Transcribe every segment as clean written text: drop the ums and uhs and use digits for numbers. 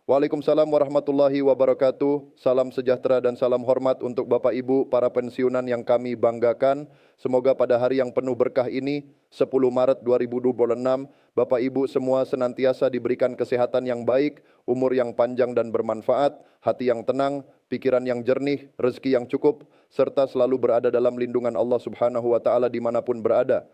Waalaikumsalam warahmatullahi wabarakatuh. Salam sejahtera dan salam hormat untuk Bapak Ibu para pensiunan yang kami banggakan. Semoga pada hari yang penuh berkah ini, 10 Maret 2026, Bapak Ibu semua senantiasa diberikan kesehatan yang baik, umur yang panjang dan bermanfaat, hati yang tenang, pikiran yang jernih, rezeki yang cukup, serta selalu berada dalam lindungan Allah Subhanahu wa Ta'ala dimanapun berada.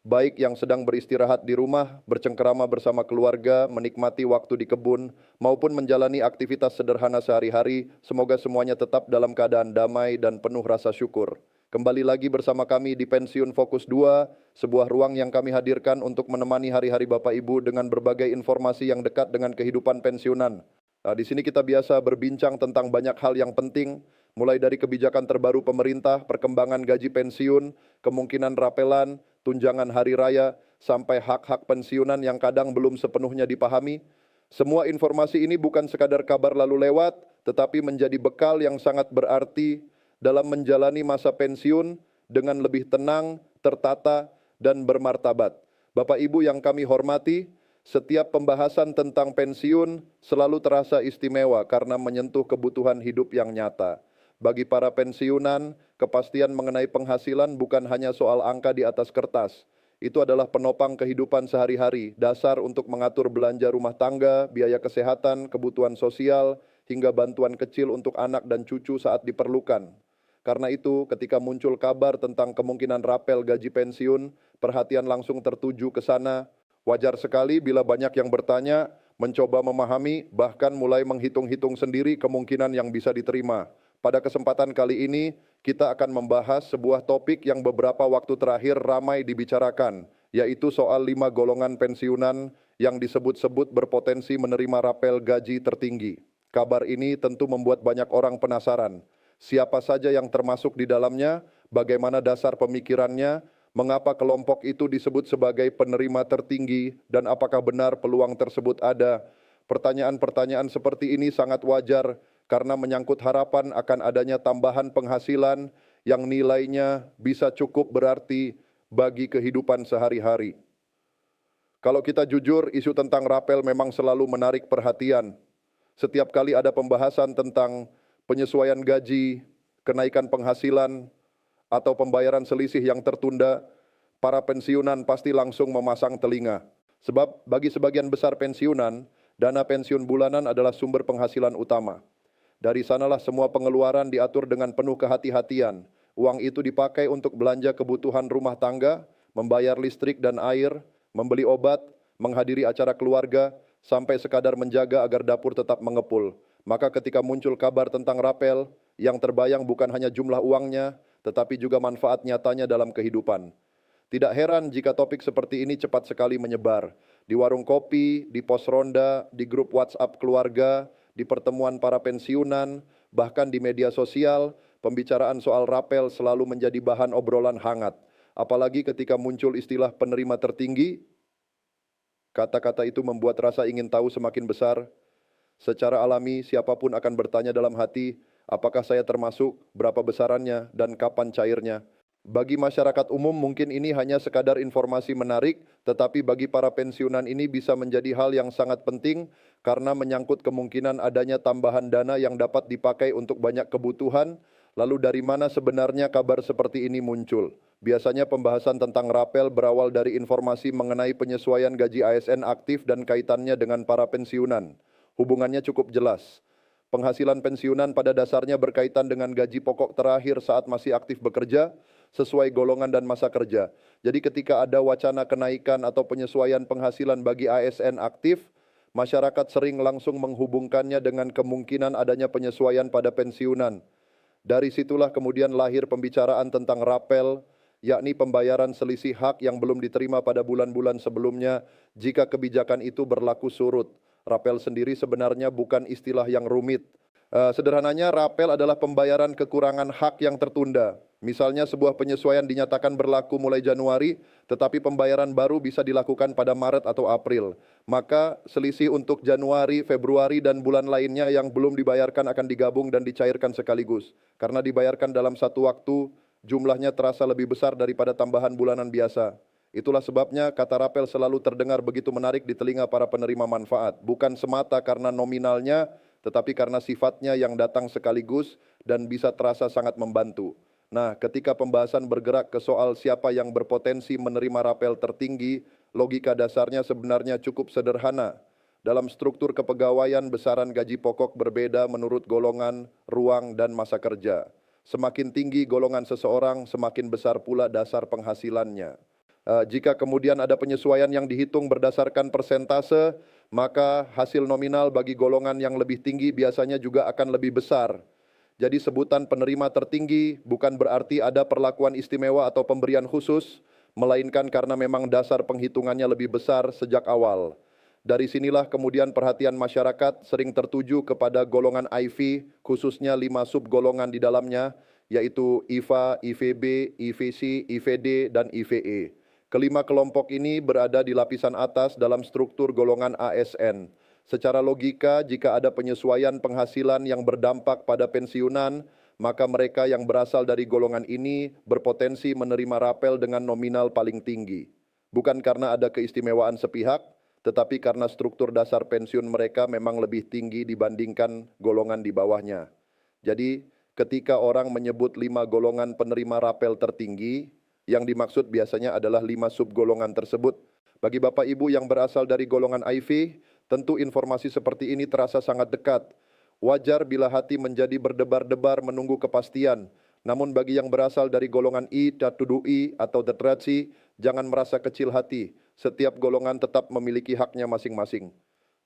Baik yang sedang beristirahat di rumah, bercengkerama bersama keluarga, menikmati waktu di kebun, maupun menjalani aktivitas sederhana sehari-hari, semoga semuanya tetap dalam keadaan damai dan penuh rasa syukur. Kembali lagi bersama kami di Pensiun Fokus 2, sebuah ruang yang kami hadirkan untuk menemani hari-hari Bapak Ibu dengan berbagai informasi yang dekat dengan kehidupan pensiunan. Di sini kita biasa berbincang tentang banyak hal yang penting, mulai dari kebijakan terbaru pemerintah, perkembangan gaji pensiun, kemungkinan rapelan, tunjangan hari raya, sampai hak-hak pensiunan yang kadang belum sepenuhnya dipahami. Semua informasi ini bukan sekadar kabar lalu lewat, tetapi menjadi bekal yang sangat berarti dalam menjalani masa pensiun dengan lebih tenang, tertata, dan bermartabat. Bapak Ibu yang kami hormati, setiap pembahasan tentang pensiun selalu terasa istimewa karena menyentuh kebutuhan hidup yang nyata. Bagi para pensiunan, kepastian mengenai penghasilan bukan hanya soal angka di atas kertas. Itu adalah penopang kehidupan sehari-hari, dasar untuk mengatur belanja rumah tangga, biaya kesehatan, kebutuhan sosial, hingga bantuan kecil untuk anak dan cucu saat diperlukan. Karena itu, ketika muncul kabar tentang kemungkinan rapel gaji pensiun, perhatian langsung tertuju ke sana. Wajar sekali bila banyak yang bertanya, mencoba memahami, bahkan mulai menghitung-hitung sendiri kemungkinan yang bisa diterima. Pada kesempatan kali ini, kita akan membahas sebuah topik yang beberapa waktu terakhir ramai dibicarakan, yaitu soal 5 golongan pensiunan yang disebut-sebut berpotensi menerima rapel gaji tertinggi. Kabar ini tentu membuat banyak orang penasaran. Siapa saja yang termasuk di dalamnya, bagaimana dasar pemikirannya, mengapa kelompok itu disebut sebagai penerima tertinggi, dan apakah benar peluang tersebut ada. Pertanyaan-pertanyaan seperti ini sangat wajar, karena menyangkut harapan akan adanya tambahan penghasilan yang nilainya bisa cukup berarti bagi kehidupan sehari-hari. Kalau kita jujur, isu tentang rapel memang selalu menarik perhatian. Setiap kali ada pembahasan tentang penyesuaian gaji, kenaikan penghasilan, atau pembayaran selisih yang tertunda, para pensiunan pasti langsung memasang telinga. Sebab bagi sebagian besar pensiunan, dana pensiun bulanan adalah sumber penghasilan utama. Dari sanalah semua pengeluaran diatur dengan penuh kehati-hatian. Uang itu dipakai untuk belanja kebutuhan rumah tangga, membayar listrik dan air, membeli obat, menghadiri acara keluarga, sampai sekadar menjaga agar dapur tetap mengepul. Maka ketika muncul kabar tentang rapel, yang terbayang bukan hanya jumlah uangnya, tetapi juga manfaat nyatanya dalam kehidupan. Tidak heran jika topik seperti ini cepat sekali menyebar. Di warung kopi, di pos ronda, di grup WhatsApp keluarga, di pertemuan para pensiunan, bahkan di media sosial, pembicaraan soal rapel selalu menjadi bahan obrolan hangat. Apalagi ketika muncul istilah penerima tertinggi, kata-kata itu membuat rasa ingin tahu semakin besar. Secara alami, siapapun akan bertanya dalam hati, apakah saya termasuk, berapa besarannya, dan kapan cairnya. Bagi masyarakat umum mungkin ini hanya sekadar informasi menarik, tetapi bagi para pensiunan ini bisa menjadi hal yang sangat penting karena menyangkut kemungkinan adanya tambahan dana yang dapat dipakai untuk banyak kebutuhan. Lalu dari mana sebenarnya kabar seperti ini muncul? Biasanya pembahasan tentang rapel berawal dari informasi mengenai penyesuaian gaji ASN aktif dan kaitannya dengan para pensiunan. Hubungannya cukup jelas. Penghasilan pensiunan pada dasarnya berkaitan dengan gaji pokok terakhir saat masih aktif bekerja, sesuai golongan dan masa kerja. Jadi ketika ada wacana kenaikan atau penyesuaian penghasilan bagi ASN aktif, masyarakat sering langsung menghubungkannya dengan kemungkinan adanya penyesuaian pada pensiunan. Dari situlah kemudian lahir pembicaraan tentang rapel, yakni pembayaran selisih hak yang belum diterima pada bulan-bulan sebelumnya jika kebijakan itu berlaku surut. Rapel sendiri sebenarnya bukan istilah yang rumit. Sederhananya, rapel adalah pembayaran kekurangan hak yang tertunda. Misalnya sebuah penyesuaian dinyatakan berlaku mulai Januari, tetapi pembayaran baru bisa dilakukan pada Maret atau April. Maka selisih untuk Januari, Februari, dan bulan lainnya yang belum dibayarkan akan digabung dan dicairkan sekaligus. Karena dibayarkan dalam satu waktu, jumlahnya terasa lebih besar daripada tambahan bulanan biasa. Itulah sebabnya kata rapel selalu terdengar begitu menarik di telinga para penerima manfaat, bukan semata karena nominalnya, tetapi karena sifatnya yang datang sekaligus dan bisa terasa sangat membantu. Nah, ketika pembahasan bergerak ke soal siapa yang berpotensi menerima rapel tertinggi, logika dasarnya sebenarnya cukup sederhana. Dalam struktur kepegawaian, besaran gaji pokok berbeda menurut golongan, ruang, dan masa kerja. Semakin tinggi golongan seseorang, semakin besar pula dasar penghasilannya. Jika kemudian ada penyesuaian yang dihitung berdasarkan persentase, maka hasil nominal bagi golongan yang lebih tinggi biasanya juga akan lebih besar. Jadi sebutan penerima tertinggi bukan berarti ada perlakuan istimewa atau pemberian khusus, melainkan karena memang dasar penghitungannya lebih besar sejak awal. Dari sinilah kemudian perhatian masyarakat sering tertuju kepada golongan IV, khususnya 5 subgolongan di dalamnya, yaitu IVA, IVB, IVC, IVD, dan IVE. Kelima kelompok ini berada di lapisan atas dalam struktur golongan ASN. Secara logika, jika ada penyesuaian penghasilan yang berdampak pada pensiunan, maka mereka yang berasal dari golongan ini berpotensi menerima rapel dengan nominal paling tinggi. Bukan karena ada keistimewaan sepihak, tetapi karena struktur dasar pensiun mereka memang lebih tinggi dibandingkan golongan di bawahnya. Jadi, ketika orang menyebut 5 golongan penerima rapel tertinggi, yang dimaksud biasanya adalah 5 subgolongan tersebut. Bagi Bapak Ibu yang berasal dari golongan IV, tentu informasi seperti ini terasa sangat dekat. Wajar bila hati menjadi berdebar-debar menunggu kepastian. Namun bagi yang berasal dari golongan I, Tatudui, atau Tetraci, jangan merasa kecil hati. Setiap golongan tetap memiliki haknya masing-masing.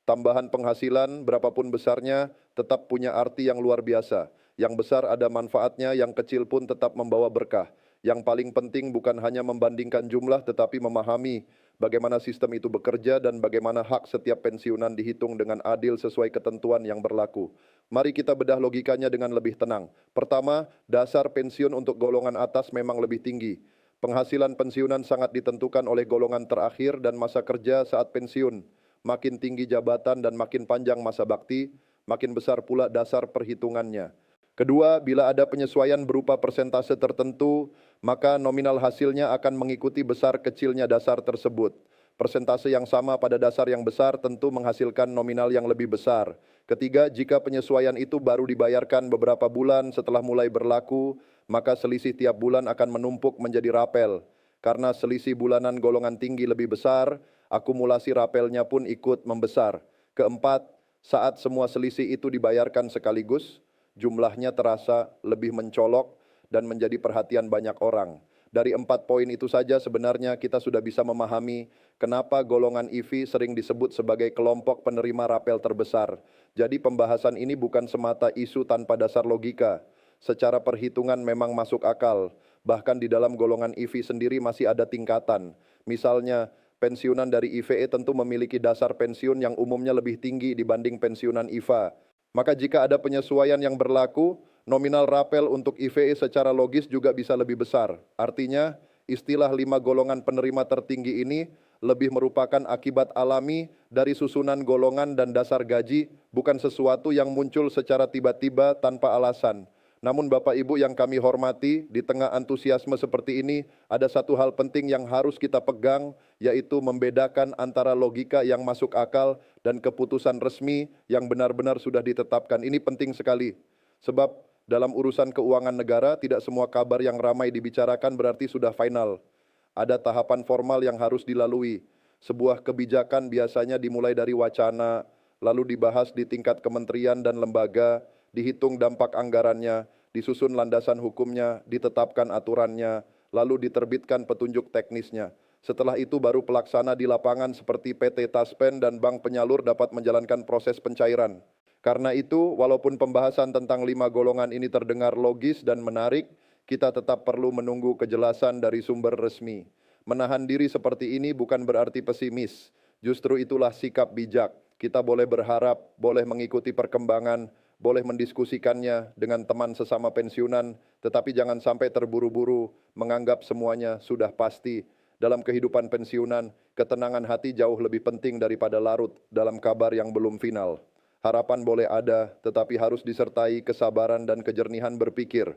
Tambahan penghasilan, berapapun besarnya, tetap punya arti yang luar biasa. Yang besar ada manfaatnya, yang kecil pun tetap membawa berkah. Yang paling penting bukan hanya membandingkan jumlah, tetapi memahami bagaimana sistem itu bekerja dan bagaimana hak setiap pensiunan dihitung dengan adil sesuai ketentuan yang berlaku. Mari kita bedah logikanya dengan lebih tenang. Pertama, dasar pensiun untuk golongan atas memang lebih tinggi. Penghasilan pensiunan sangat ditentukan oleh golongan terakhir dan masa kerja saat pensiun. Makin tinggi jabatan dan makin panjang masa bakti, makin besar pula dasar perhitungannya. Kedua, bila ada penyesuaian berupa persentase tertentu, maka nominal hasilnya akan mengikuti besar kecilnya dasar tersebut. Persentase yang sama pada dasar yang besar tentu menghasilkan nominal yang lebih besar. Ketiga, jika penyesuaian itu baru dibayarkan beberapa bulan setelah mulai berlaku, maka selisih tiap bulan akan menumpuk menjadi rapel. Karena selisih bulanan golongan tinggi lebih besar, akumulasi rapelnya pun ikut membesar. Keempat, saat semua selisih itu dibayarkan sekaligus, jumlahnya terasa lebih mencolok dan menjadi perhatian banyak orang. Dari 4 poin itu saja sebenarnya kita sudah bisa memahami kenapa golongan IV sering disebut sebagai kelompok penerima rapel terbesar. Jadi pembahasan ini bukan semata isu tanpa dasar logika. Secara perhitungan memang masuk akal. Bahkan di dalam golongan IV sendiri masih ada tingkatan. Misalnya, pensiunan dari IVE tentu memiliki dasar pensiun yang umumnya lebih tinggi dibanding pensiunan IVA. Maka jika ada penyesuaian yang berlaku, nominal rapel untuk IVE secara logis juga bisa lebih besar. Artinya, istilah 5 golongan penerima tertinggi ini lebih merupakan akibat alami dari susunan golongan dan dasar gaji, bukan sesuatu yang muncul secara tiba-tiba tanpa alasan. Namun Bapak Ibu yang kami hormati, di tengah antusiasme seperti ini, ada satu hal penting yang harus kita pegang, yaitu membedakan antara logika yang masuk akal dan keputusan resmi yang benar-benar sudah ditetapkan. Ini penting sekali, sebab dalam urusan keuangan negara, tidak semua kabar yang ramai dibicarakan berarti sudah final. Ada tahapan formal yang harus dilalui. Sebuah kebijakan biasanya dimulai dari wacana, lalu dibahas di tingkat kementerian dan lembaga, dihitung dampak anggarannya, disusun landasan hukumnya, ditetapkan aturannya, lalu diterbitkan petunjuk teknisnya. Setelah itu baru pelaksana di lapangan seperti PT Taspen dan bank penyalur dapat menjalankan proses pencairan. Karena itu, walaupun pembahasan tentang 5 golongan ini terdengar logis dan menarik, kita tetap perlu menunggu kejelasan dari sumber resmi. Menahan diri seperti ini bukan berarti pesimis. Justru itulah sikap bijak. Kita boleh berharap, boleh mengikuti perkembangan, boleh mendiskusikannya dengan teman sesama pensiunan, tetapi jangan sampai terburu-buru menganggap semuanya sudah pasti. Dalam kehidupan pensiunan, ketenangan hati jauh lebih penting daripada larut dalam kabar yang belum final. Harapan boleh ada, tetapi harus disertai kesabaran dan kejernihan berpikir.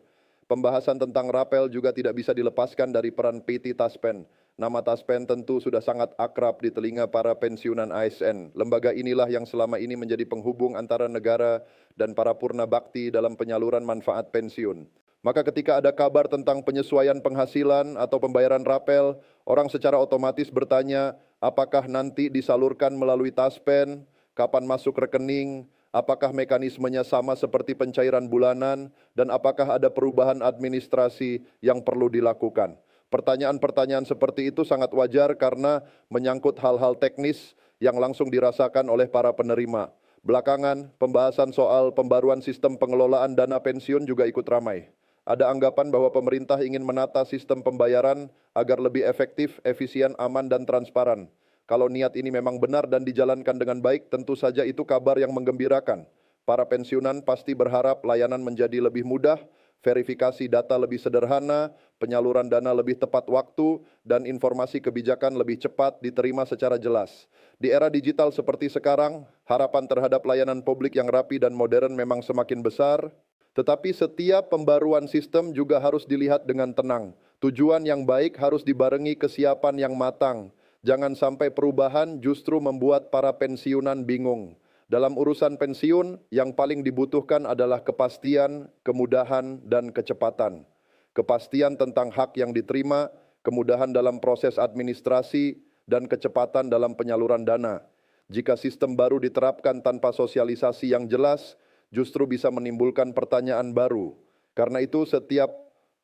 Pembahasan tentang rapel juga tidak bisa dilepaskan dari peran PT Taspen. Nama Taspen tentu sudah sangat akrab di telinga para pensiunan ASN. Lembaga inilah yang selama ini menjadi penghubung antara negara dan para purna bakti dalam penyaluran manfaat pensiun. Maka ketika ada kabar tentang penyesuaian penghasilan atau pembayaran rapel, orang secara otomatis bertanya, apakah nanti disalurkan melalui Taspen, kapan masuk rekening, apakah mekanismenya sama seperti pencairan bulanan, dan apakah ada perubahan administrasi yang perlu dilakukan. Pertanyaan-pertanyaan seperti itu sangat wajar karena menyangkut hal-hal teknis yang langsung dirasakan oleh para penerima. Belakangan, pembahasan soal pembaruan sistem pengelolaan dana pensiun juga ikut ramai. Ada anggapan bahwa pemerintah ingin menata sistem pembayaran agar lebih efektif, efisien, aman, dan transparan. Kalau niat ini memang benar dan dijalankan dengan baik, tentu saja itu kabar yang menggembirakan. Para pensiunan pasti berharap layanan menjadi lebih mudah, verifikasi data lebih sederhana, penyaluran dana lebih tepat waktu, dan informasi kebijakan lebih cepat diterima secara jelas. Di era digital seperti sekarang, harapan terhadap layanan publik yang rapi dan modern memang semakin besar, tetapi setiap pembaruan sistem juga harus dilihat dengan tenang. Tujuan yang baik harus dibarengi kesiapan yang matang. Jangan sampai perubahan justru membuat para pensiunan bingung. Dalam urusan pensiun, yang paling dibutuhkan adalah kepastian, kemudahan, dan kecepatan. Kepastian tentang hak yang diterima, kemudahan dalam proses administrasi, dan kecepatan dalam penyaluran dana. Jika sistem baru diterapkan tanpa sosialisasi yang jelas, justru bisa menimbulkan pertanyaan baru. Karena itu, setiap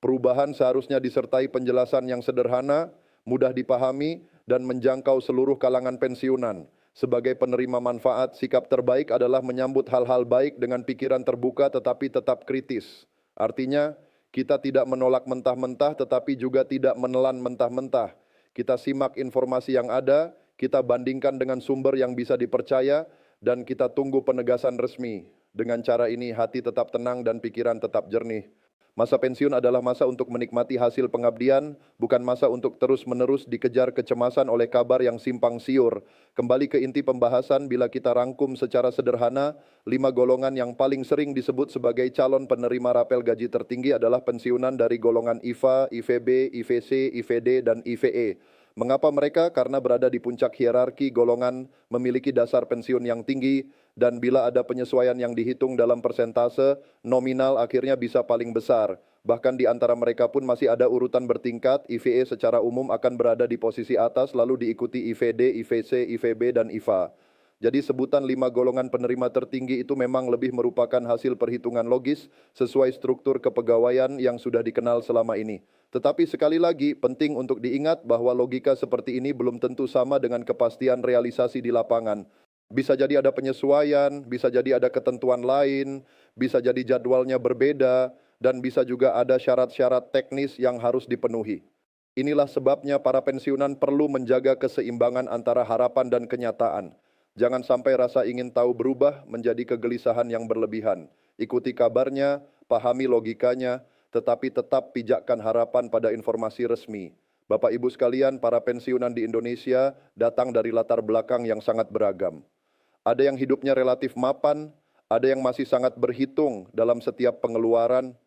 perubahan seharusnya disertai penjelasan yang sederhana, mudah dipahami, dan menjangkau seluruh kalangan pensiunan. Sebagai penerima manfaat, sikap terbaik adalah menyambut hal-hal baik dengan pikiran terbuka tetapi tetap kritis. Artinya, kita tidak menolak mentah-mentah tetapi juga tidak menelan mentah-mentah. Kita simak informasi yang ada, kita bandingkan dengan sumber yang bisa dipercaya, dan kita tunggu penegasan resmi. Dengan cara ini, hati tetap tenang dan pikiran tetap jernih. Masa pensiun adalah masa untuk menikmati hasil pengabdian, bukan masa untuk terus-menerus dikejar kecemasan oleh kabar yang simpang siur. Kembali ke inti pembahasan, bila kita rangkum secara sederhana, 5 golongan yang paling sering disebut sebagai calon penerima rapel gaji tertinggi adalah pensiunan dari golongan IFA, IVB, IVC, IVD, dan IVE. Mengapa mereka? Karena berada di puncak hierarki golongan, memiliki dasar pensiun yang tinggi, dan bila ada penyesuaian yang dihitung dalam persentase, nominal akhirnya bisa paling besar. Bahkan di antara mereka pun masih ada urutan bertingkat, IVE secara umum akan berada di posisi atas, lalu diikuti IVD, IVC, IVB, dan IVA. Jadi sebutan 5 golongan penerima tertinggi itu memang lebih merupakan hasil perhitungan logis sesuai struktur kepegawaian yang sudah dikenal selama ini. Tetapi sekali lagi penting untuk diingat bahwa logika seperti ini belum tentu sama dengan kepastian realisasi di lapangan. Bisa jadi ada penyesuaian, bisa jadi ada ketentuan lain, bisa jadi jadwalnya berbeda, dan bisa juga ada syarat-syarat teknis yang harus dipenuhi. Inilah sebabnya para pensiunan perlu menjaga keseimbangan antara harapan dan kenyataan. Jangan sampai rasa ingin tahu berubah menjadi kegelisahan yang berlebihan. Ikuti kabarnya, pahami logikanya, tetapi tetap pijakkan harapan pada informasi resmi. Bapak Ibu sekalian, para pensiunan di Indonesia datang dari latar belakang yang sangat beragam. Ada yang hidupnya relatif mapan, ada yang masih sangat berhitung dalam setiap pengeluaran,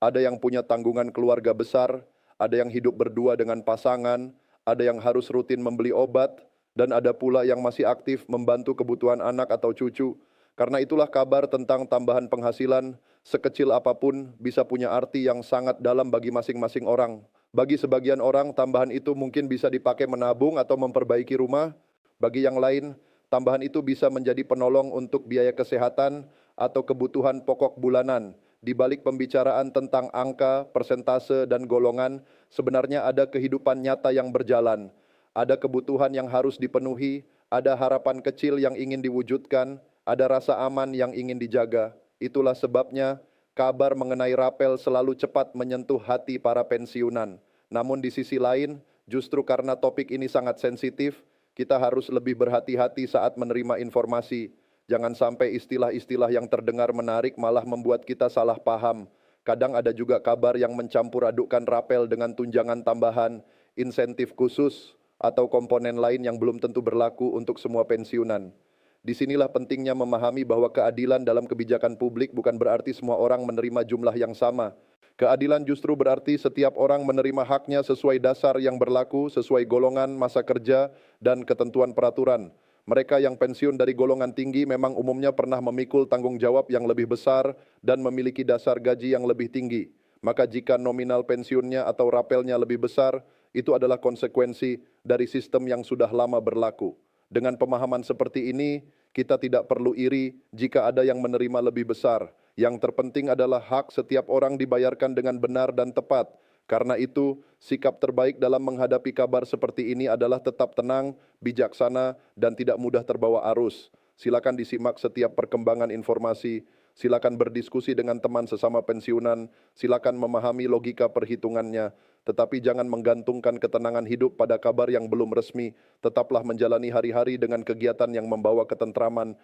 ada yang punya tanggungan keluarga besar, ada yang hidup berdua dengan pasangan, ada yang harus rutin membeli obat, dan ada pula yang masih aktif membantu kebutuhan anak atau cucu. Karena itulah kabar tentang tambahan penghasilan sekecil apapun bisa punya arti yang sangat dalam bagi masing-masing orang. Bagi sebagian orang, tambahan itu mungkin bisa dipakai menabung atau memperbaiki rumah. Bagi yang lain, tambahan itu bisa menjadi penolong untuk biaya kesehatan atau kebutuhan pokok bulanan. Di balik pembicaraan tentang angka, persentase, dan golongan, sebenarnya ada kehidupan nyata yang berjalan. Ada kebutuhan yang harus dipenuhi, ada harapan kecil yang ingin diwujudkan, ada rasa aman yang ingin dijaga. Itulah sebabnya kabar mengenai rapel selalu cepat menyentuh hati para pensiunan. Namun di sisi lain, justru karena topik ini sangat sensitif, kita harus lebih berhati-hati saat menerima informasi. Jangan sampai istilah-istilah yang terdengar menarik malah membuat kita salah paham. Kadang ada juga kabar yang mencampur adukkan rapel dengan tunjangan tambahan, insentif khusus, atau komponen lain yang belum tentu berlaku untuk semua pensiunan. Disinilah pentingnya memahami bahwa keadilan dalam kebijakan publik bukan berarti semua orang menerima jumlah yang sama. Keadilan justru berarti setiap orang menerima haknya sesuai dasar yang berlaku, sesuai golongan, masa kerja, dan ketentuan peraturan. Mereka yang pensiun dari golongan tinggi memang umumnya pernah memikul tanggung jawab yang lebih besar dan memiliki dasar gaji yang lebih tinggi. Maka jika nominal pensiunnya atau rapelnya lebih besar, itu adalah konsekuensi dari sistem yang sudah lama berlaku. Dengan pemahaman seperti ini, kita tidak perlu iri jika ada yang menerima lebih besar. Yang terpenting adalah hak setiap orang dibayarkan dengan benar dan tepat. Karena itu, sikap terbaik dalam menghadapi kabar seperti ini adalah tetap tenang, bijaksana, dan tidak mudah terbawa arus. Silakan disimak setiap perkembangan informasi, silakan berdiskusi dengan teman sesama pensiunan, silakan memahami logika perhitungannya, tetapi jangan menggantungkan ketenangan hidup pada kabar yang belum resmi. Tetaplah menjalani hari-hari dengan kegiatan yang membawa ketentraman.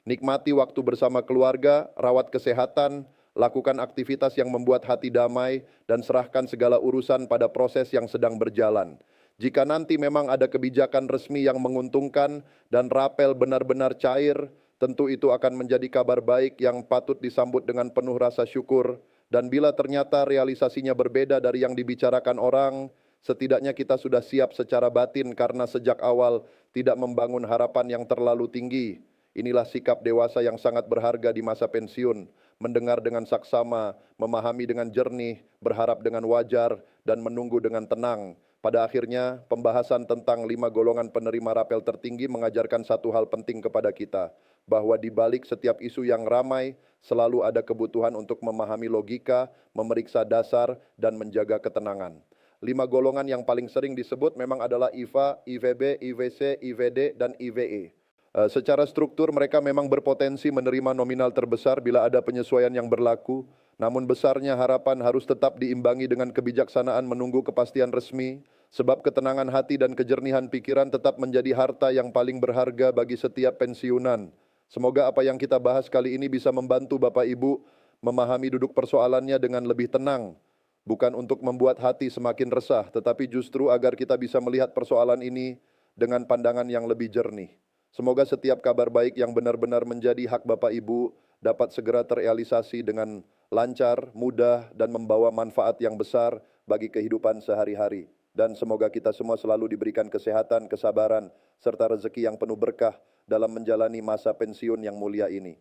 Nikmati waktu bersama keluarga, rawat kesehatan, lakukan aktivitas yang membuat hati damai, dan serahkan segala urusan pada proses yang sedang berjalan. Jika nanti memang ada kebijakan resmi yang menguntungkan dan rapel benar-benar cair, tentu itu akan menjadi kabar baik yang patut disambut dengan penuh rasa syukur. Dan bila ternyata realisasinya berbeda dari yang dibicarakan orang, setidaknya kita sudah siap secara batin karena sejak awal tidak membangun harapan yang terlalu tinggi. Inilah sikap dewasa yang sangat berharga di masa pensiun, mendengar dengan saksama, memahami dengan jernih, berharap dengan wajar, dan menunggu dengan tenang. Pada akhirnya, pembahasan tentang 5 golongan penerima rapel tertinggi mengajarkan satu hal penting kepada kita, bahwa di balik setiap isu yang ramai, selalu ada kebutuhan untuk memahami logika, memeriksa dasar, dan menjaga ketenangan. 5 golongan yang paling sering disebut memang adalah IVA, IVB, IVC, IVD, dan IVE. Secara struktur mereka memang berpotensi menerima nominal terbesar bila ada penyesuaian yang berlaku, namun besarnya harapan harus tetap diimbangi dengan kebijaksanaan menunggu kepastian resmi, sebab ketenangan hati dan kejernihan pikiran tetap menjadi harta yang paling berharga bagi setiap pensiunan. Semoga apa yang kita bahas kali ini bisa membantu Bapak Ibu memahami duduk persoalannya dengan lebih tenang, bukan untuk membuat hati semakin resah, tetapi justru agar kita bisa melihat persoalan ini dengan pandangan yang lebih jernih. Semoga setiap kabar baik yang benar-benar menjadi hak Bapak Ibu dapat segera terrealisasi dengan lancar, mudah, dan membawa manfaat yang besar bagi kehidupan sehari-hari. Dan semoga kita semua selalu diberikan kesehatan, kesabaran, serta rezeki yang penuh berkah dalam menjalani masa pensiun yang mulia ini.